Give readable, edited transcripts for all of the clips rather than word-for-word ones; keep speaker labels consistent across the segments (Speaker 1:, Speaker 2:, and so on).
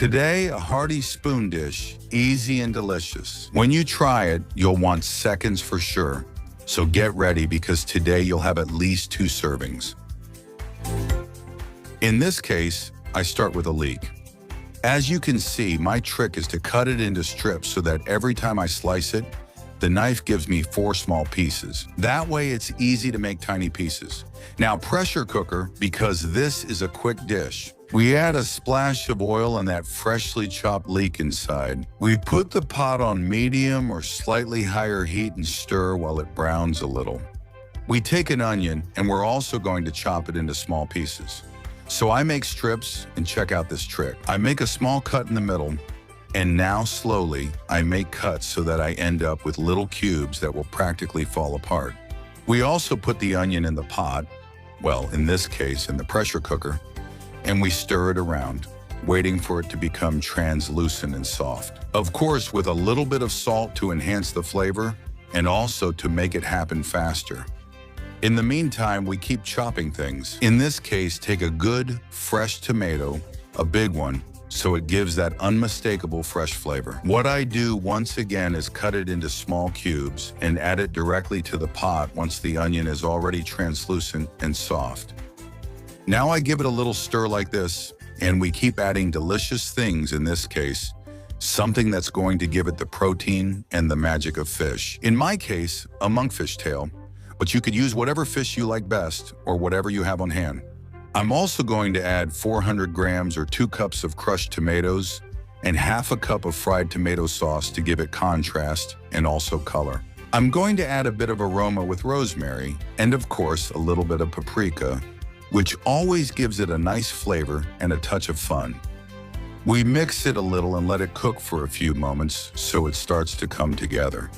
Speaker 1: Today, a hearty spoon dish, easy and delicious. When you try it, you'll want seconds for sure. So get ready because today you'll have at least 2 servings. In this case, I start with a leek. As you can see, my trick is to cut it into strips so that every time I slice it, the knife gives me 4 small pieces. That way it's easy to make tiny pieces. Now pressure cooker, because this is a quick dish. We add a splash of oil and that freshly chopped leek inside. We put the pot on medium or slightly higher heat and stir while it browns a little. We take an onion and we're also going to chop it into small pieces. So I make strips and check out this trick. I make a small cut in the middle and now slowly I make cuts so that I end up with little cubes that will practically fall apart. We also put the onion in the pot, well, in this case in the pressure cooker, and we stir it around, waiting for it to become translucent and soft. Of course, with a little bit of salt to enhance the flavor and also to make it happen faster. In the meantime, we keep chopping things. In this case, take a good, fresh tomato, a big one, so it gives that unmistakable fresh flavor. What I do once again is cut it into small cubes and add it directly to the pot once the onion is already translucent and soft. Now I give it a little stir like this, and we keep adding delicious things, in this case, something that's going to give it the protein and the magic of fish. In my case, a monkfish tail, but you could use whatever fish you like best or whatever you have on hand. I'm also going to add 400 grams or 2 cups of crushed tomatoes and half a cup of fried tomato sauce to give it contrast and also color. I'm going to add a bit of aroma with rosemary and of course a little bit of paprika, which always gives it a nice flavor and a touch of fun. We mix it a little and let it cook for a few moments so it starts to come together.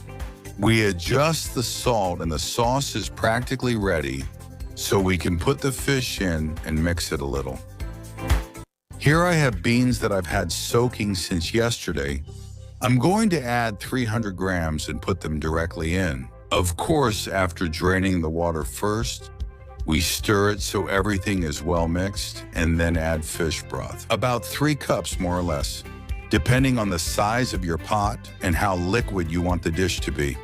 Speaker 1: We adjust the salt and the sauce is practically ready, so we can put the fish in and mix it a little. Here I have beans that I've had soaking since yesterday. I'm going to add 300 grams and put them directly in. Of course, after draining the water first, we stir it so everything is well mixed and then add fish broth. About 3 cups more or less, depending on the size of your pot and how liquid you want the dish to be.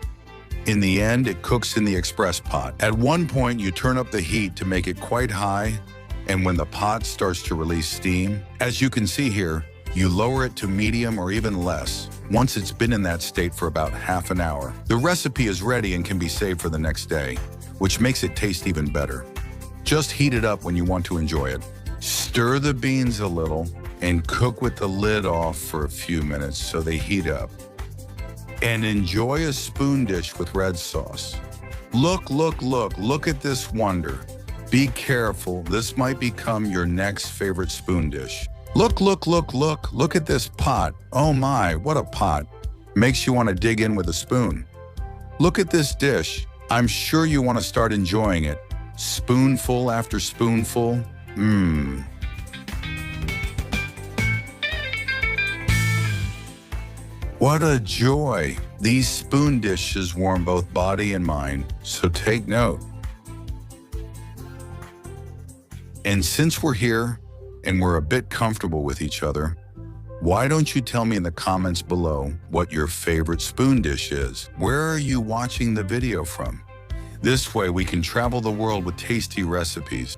Speaker 1: In the end, it cooks in the express pot. At one point, you turn up the heat to make it quite high, and when the pot starts to release steam, as you can see here, you lower it to medium or even less once it's been in that state for about half an hour. The recipe is ready and can be saved for the next day, which makes it taste even better. Just heat it up when you want to enjoy it. Stir the beans a little and cook with the lid off for a few minutes so they heat up. And enjoy a spoon dish with red sauce. Look at this wonder. Be careful, this might become your next favorite spoon dish. Look at this pot. Oh my, what a pot. Makes you want to dig in with a spoon. Look at this dish. I'm sure you want to start enjoying it. Spoonful after spoonful. What a joy. These spoon dishes warm both body and mind, so take note. And since we're here and we're a bit comfortable with each other, why don't you tell me in the comments below what your favorite spoon dish is? Where are you watching the video from? This way we can travel the world with tasty recipes.